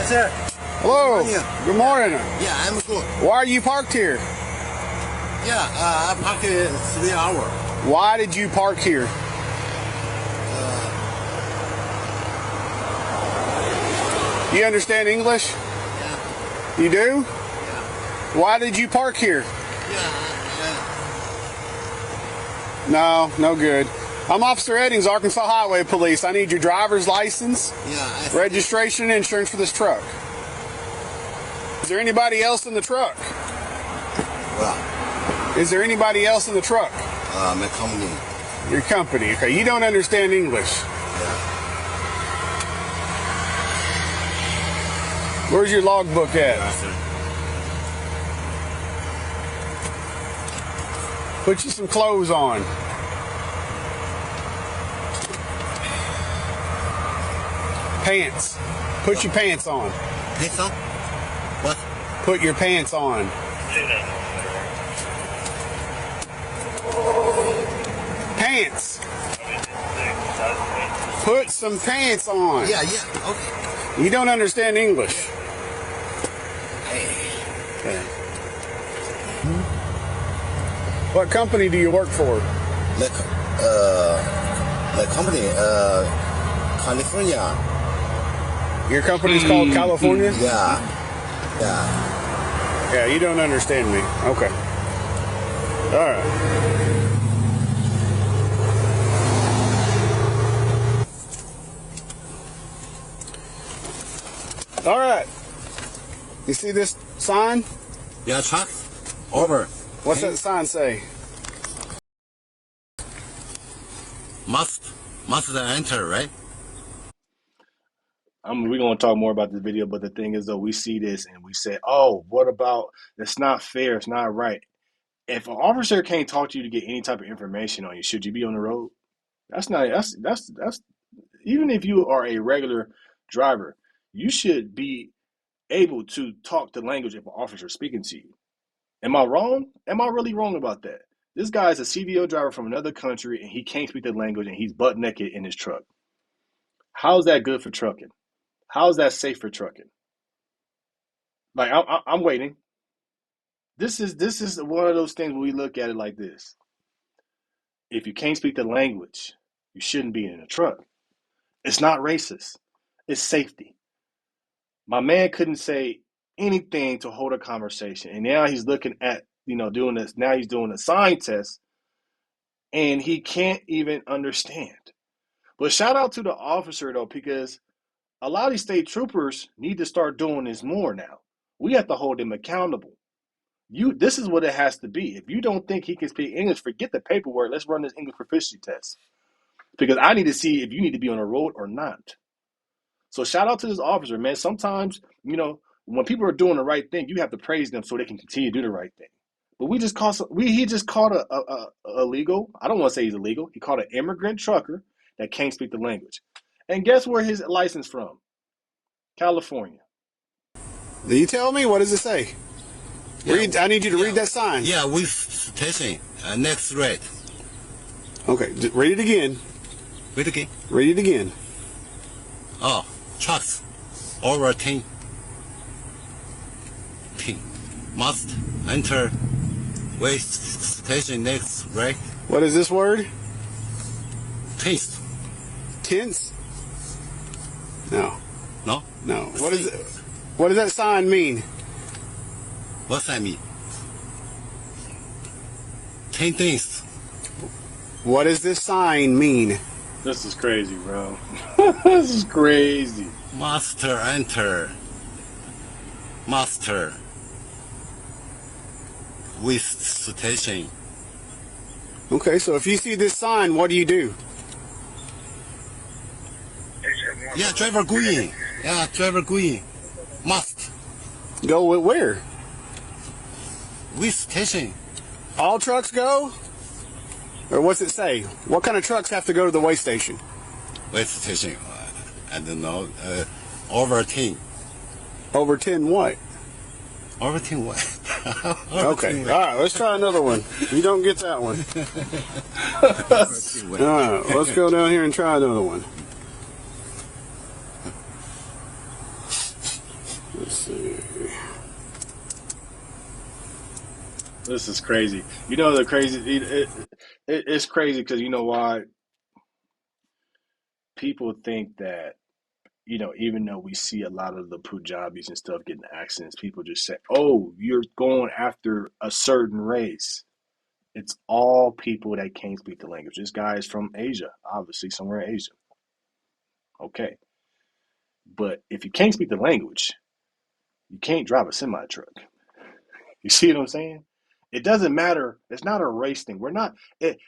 Yes, sir. Hello. Good morning. Yeah, I'm good. Why are you parked here? Yeah, I parked 3 hours. Why did you park here? You understand English? Yeah. You do? Yeah. Why did you park here? Yeah. No good. I'm Officer Eddings, Arkansas Highway Police. I need your driver's license, registration, and insurance for this truck. Is there anybody else in the truck? Well, Is there anybody else in the truck? my company. Your company. Okay, you don't understand English. Yeah. Where's your logbook at? Yes, sir. Put you some clothes on. Pants. Put your pants on. Pants on? What? Put your pants on. Pants. Put some pants on. Yeah, okay. You don't understand English. Hey. Okay. What company do you work for? My company, California. Your company's called California? Yeah. Yeah, you don't understand me. Okay. All right. All right. You see this sign? Yeah, truck. Over. What's that sign say? Must enter, right? We're going to talk more about this video, but the thing is, though, we see this and we say, oh, what about, it's not fair, it's not right. If an officer can't talk to you to get any type of information on you, should you be on the road? That's even if you are a regular driver, you should be able to talk the language if an officer is speaking to you. Am I wrong? Am I really wrong about that? This guy is a CDO driver from another country and he can't speak the language and he's butt naked in his truck. How's that good for trucking? How's that safe for trucking? Like I'm waiting. This is one of those things where we look at it like this. If you can't speak the language, you shouldn't be in a truck. It's not racist. It's safety. My man couldn't say anything to hold a conversation, and now he's looking at doing this. Now he's doing a sign test, and he can't even understand. But shout out to the officer though, because a lot of these state troopers need to start doing this more now. We have to hold them accountable. This is what it has to be. If you don't think he can speak English, forget the paperwork. Let's run this English proficiency test. Because I need to see if you need to be on the road or not. So shout out to this officer, man. Sometimes, when people are doing the right thing, you have to praise them so they can continue to do the right thing. But he just caught a illegal. I don't want to say he's illegal. He caught an immigrant trucker that can't speak the language. And guess where his license from? California. Will you tell me? What does it say? Yeah, I need you to read that sign. Yeah, with station. Next red. Okay, read it again. Wait again. Read it again. Oh, trucks. Over 10. Must enter wait station next red. What is this word? Tense. Tense? No. No? No. What is it? What does that sign mean? What's that mean? 10 things. What does this sign mean? This is crazy, bro. This is crazy. Master enter. Master. With station. Okay, so if you see this sign, what do you do? Yeah, driver going. Yeah, driver going. Must. Go where? With station. All trucks go? Or what's it say? What kind of trucks have to go to the way station? With station. I don't know. Over 10. Over 10 what? Over 10 what? Okay, all right, let's try another one. You don't get that one. All right, let's go down here and try another one. This is crazy. You know the crazy. It's crazy because you know why people think that even though we see a lot of the Punjabis and stuff getting accidents, people just say, "Oh, you're going after a certain race." It's all people that can't speak the language. This guy is from Asia, obviously somewhere in Asia. Okay, but if you can't speak the language, you can't drive a semi truck. You see what I'm saying? It doesn't matter. It's not a race thing.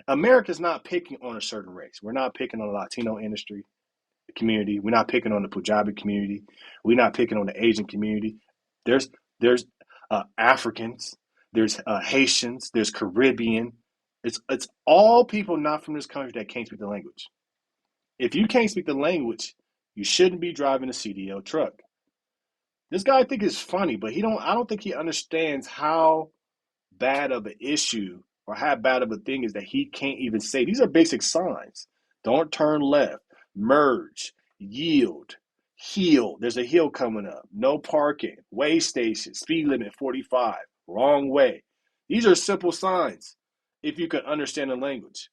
America's not picking on a certain race. We're not picking on the Latino industry community. We're not picking on the Punjabi community. We're not picking on the Asian community. There's Africans. There's Haitians. There's Caribbean. It's all people not from this country that can't speak the language. If you can't speak the language, you shouldn't be driving a CDL truck. This guy I think is funny, but I don't think he understands how bad of an issue or how bad of a thing is that he can't even say. These are basic signs. Don't turn left, merge, yield, heel. There's a hill coming up. No parking, way station, speed limit 45, wrong way. These are simple signs if you can understand the language.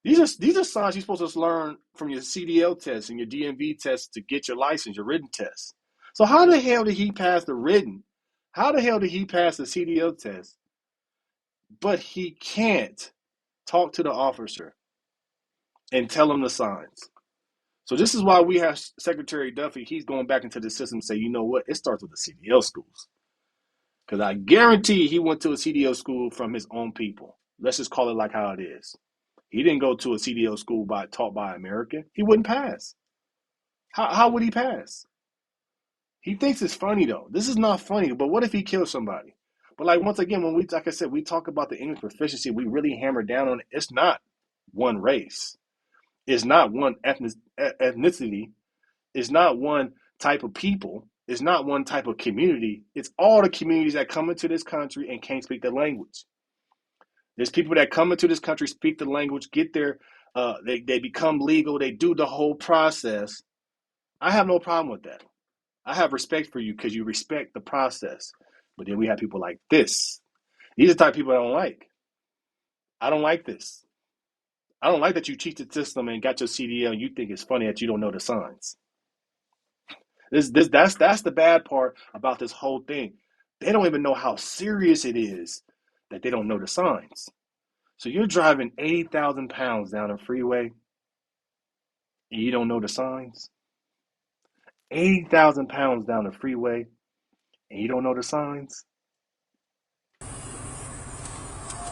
These are signs you're supposed to learn from your CDL test and your DMV test to get your license, your written test. So how the hell did he pass the written? How the hell did he pass the CDL test? But he can't talk to the officer and tell him the signs. So this is why we have Secretary Duffy. He's going back into the system and say, you know what? It starts with the CDL schools. Because I guarantee he went to a CDL school from his own people. Let's just call it like how it is. He didn't go to a CDL school taught by an American. He wouldn't pass. How would he pass? He thinks it's funny though. This is not funny, but what if he kills somebody? But like once again, like I said, we talk about the English proficiency, we really hammer down on it. It's not one race. It's not one ethnicity. It's not one type of people. It's not one type of community. It's all the communities that come into this country and can't speak the language. There's people that come into this country, speak the language, get their, they become legal, they do the whole process. I have no problem with that. I have respect for you because you respect the process. But then we have people like this. These are the type of people I don't like. I don't like this. I don't like that you cheat the system and got your CDL and you think it's funny that you don't know the signs. That's the bad part about this whole thing. They don't even know how serious it is that they don't know the signs. So you're driving 80,000 pounds down a freeway and you don't know the signs? 80,000 pounds down the freeway and you don't know the signs?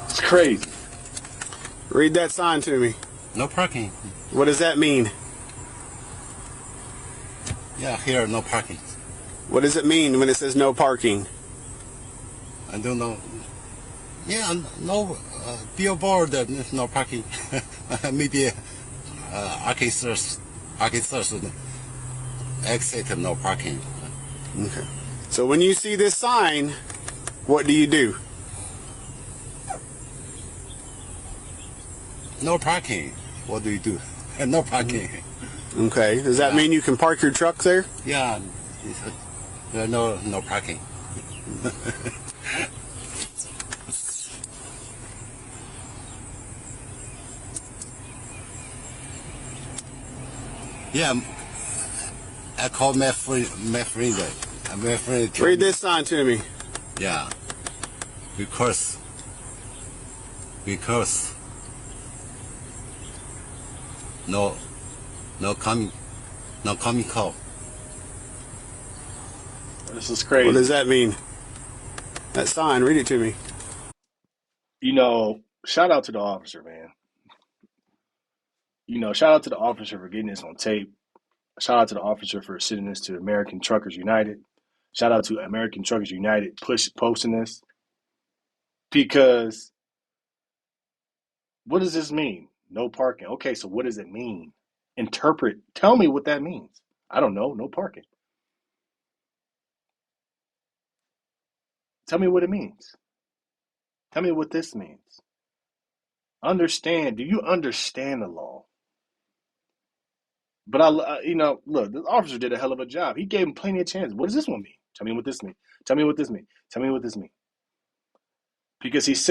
It's crazy. Read that sign to me. No parking. What does that mean? Yeah, here, no parking. What does it mean when it says no parking? I don't know. Yeah, no, billboard, no parking. Maybe Arkansas exit, no parking. Okay. So when you see this sign, what do you do? No parking. What do you do? No parking. Okay. Does that mean you can park your truck there? Yeah, no parking. Yeah, I called my friend. My friend. Read this sign to me. Yeah, because no coming call. This is crazy. What does that mean? That sign, read it to me. Shout out to the officer, man. Shout out to the officer for getting this on tape. Shout out to the officer for sending this to American Truckers United. Shout out to American Truckers United posting this. Because what does this mean? No parking. Okay, so what does it mean? Interpret. Tell me what that means. I don't know. No parking. Tell me what it means. Tell me what this means. Understand. Do you understand the law? But look, this officer did a hell of a job. He gave him plenty of chances. What does this one mean? Tell me what this means. Tell me what this means. Tell me what this means. Because this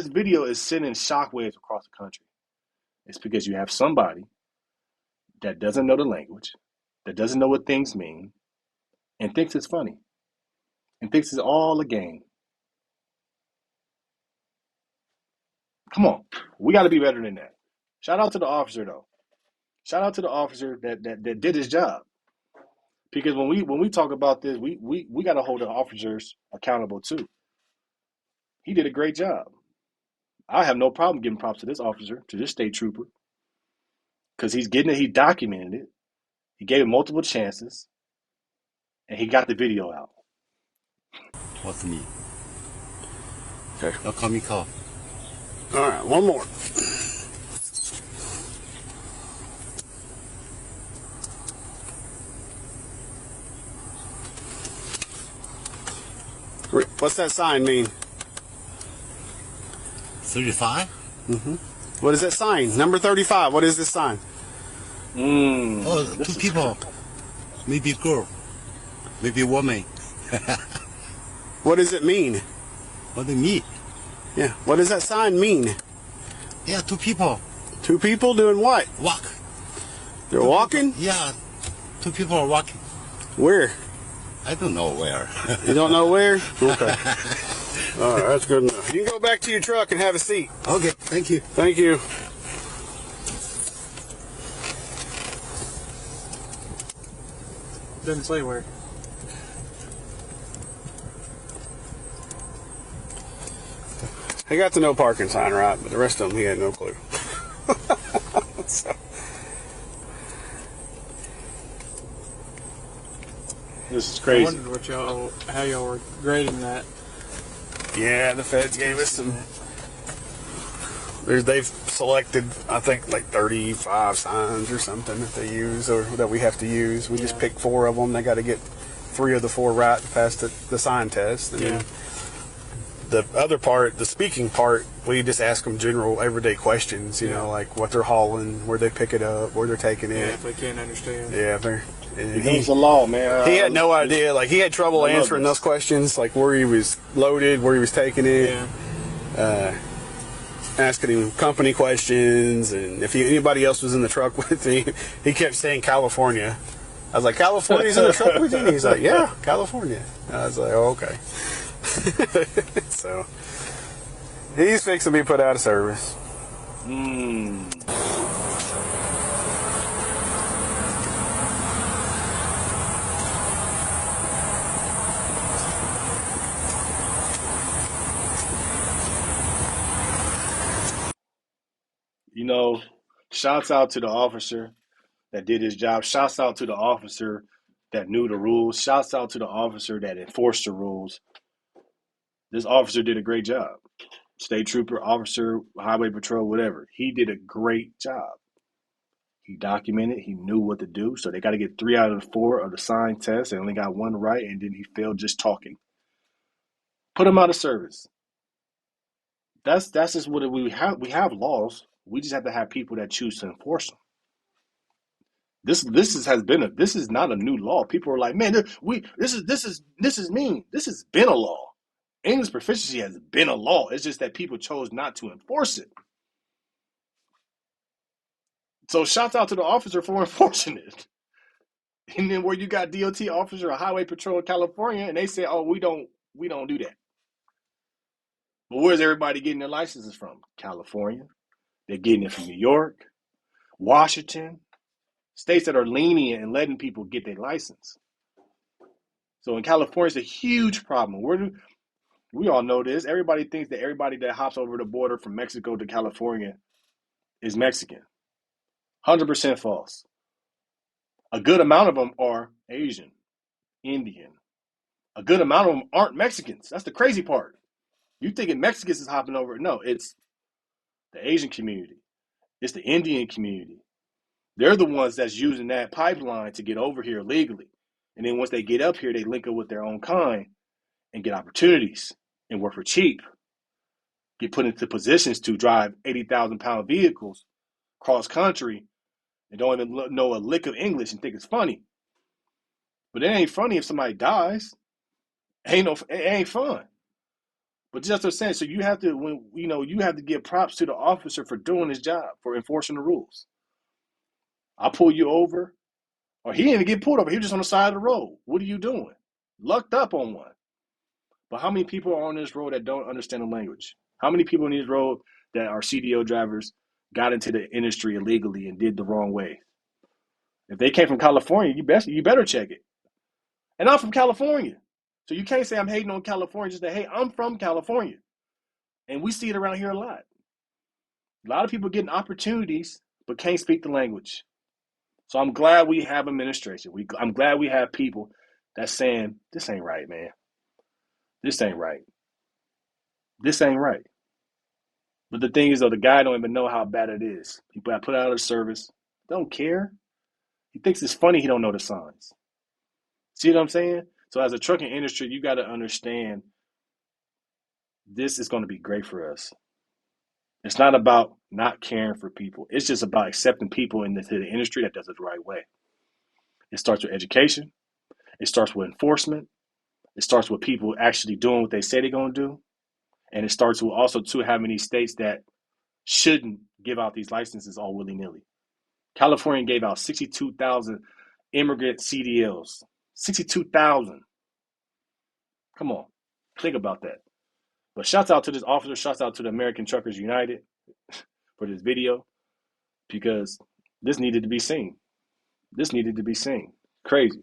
video is sending shockwaves across the country. It's because you have somebody that doesn't know the language, that doesn't know what things mean, and thinks it's funny, and thinks it's all a game. Come on, we got to be better than that. Shout out to the officer though. Shout out to the officer that did his job. Because when we talk about this, we got to hold the officers accountable too. He did a great job. I have no problem giving props to this officer, to this state trooper, because he's getting it. He documented it. He gave him multiple chances, and he got the video out. What's me? Okay. Now call me call. All right, one more. What's that sign mean? 35? Mm-hmm. What is that sign? Number 35. What is this sign? Oh, two people. Maybe a girl. Maybe a woman. What does it mean? What do you mean? Yeah. What does that sign mean? Yeah, two people. Two people doing what? Walk. They're walking? Yeah, two people are walking. Where? I don't know where. You don't know where? Okay. All right, that's good enough. You can go back to your truck and have a seat. Okay, thank you. Thank you. Doesn't say where. He got the no parking sign right, but the rest of them, he had no clue. So. This is I crazy. wondered how y'all were grading that. Yeah, the feds gave us some. They've selected, I think, like 35 signs or something that they use or that we have to use. We just picked 4 of them. They got to get 3 of the 4 right to pass the sign test. And then the other part, the speaking part, we just ask them general, everyday questions. You know, like what they're hauling, where they pick it up, where they're taking it. Yeah, if they can't understand. Yeah, if they're. He's the law, man. He had no idea. Like he had trouble answering those questions, like where he was loaded, where he was taking it. Yeah. Asking him company questions, and if anybody else was in the truck with me, he kept saying California. I was like, California's in the truck with you? And he's like, yeah, California. I was like, oh, okay. So he's fixing to be put out of service. You know, shouts out to the officer that did his job. Shouts out to the officer that knew the rules. Shouts out to the officer that enforced the rules. This officer did a great job. State trooper, officer, highway patrol, whatever. He did a great job. He documented. He knew what to do. So they got to get 3 out of the 4 of the sign test. They only got 1 right, and then he failed just talking. Put him out of service. That's just what we have. We have laws. We just have to have people that choose to enforce them. This is not a new law. People are like, man, this is mean. This has been a law. English proficiency has been a law. It's just that people chose not to enforce it. So shouts out to the officer for enforcing it. And then where you got DOT officer or highway patrol in California, and they say, oh, we don't do that. But where's everybody getting their licenses from? California. They're getting it from New York, Washington, states that are lenient and letting people get their license. So in California, it's a huge problem. We all know this. Everybody thinks that everybody that hops over the border from Mexico to California is Mexican. 100% false. A good amount of them are Asian, Indian. A good amount of them aren't Mexicans. That's the crazy part. You thinking Mexicans is hopping over. No, it's the Asian community. It's the Indian community. They're the ones that's using that pipeline to get over here legally. And then once they get up here, they link up with their own kind and get opportunities and work for cheap. Get put into positions to drive 80,000-pound vehicles cross country and don't even know a lick of English and think it's funny. But it ain't funny if somebody dies. It ain't fun. But just what I'm saying, so you have to you have to give props to the officer for doing his job, for enforcing the rules. I'll pull you over, or he didn't even get pulled over. He was just on the side of the road. What are you doing? Lucked up on one. But how many people are on this road that don't understand the language? How many people on this road that are CDO drivers got into the industry illegally and did the wrong way? If they came from California, you better check it. And I'm from California. So you can't say I'm hating on California. Just say, hey, I'm from California. And we see it around here a lot. A lot of people getting opportunities but can't speak the language. So I'm glad we have administration. I'm glad we have people that's saying, this ain't right, man. This ain't right. This ain't right. But the thing is, though, the guy don't even know how bad it is. He got put out of service. Don't care. He thinks it's funny he don't know the signs. See what I'm saying? So as a trucking industry, you got to understand this is going to be great for us. It's not about not caring for people. It's just about accepting people into the industry that does it the right way. It starts with education. It starts with enforcement. It starts with people actually doing what they say they're going to do. And it starts with also too having these states that shouldn't give out these licenses all willy-nilly. California gave out 62,000 immigrant CDLs. 62,000. Come on. Think about that. But shouts out to this officer. Shouts out to the American Truckers United for this video because this needed to be seen. This needed to be seen. Crazy.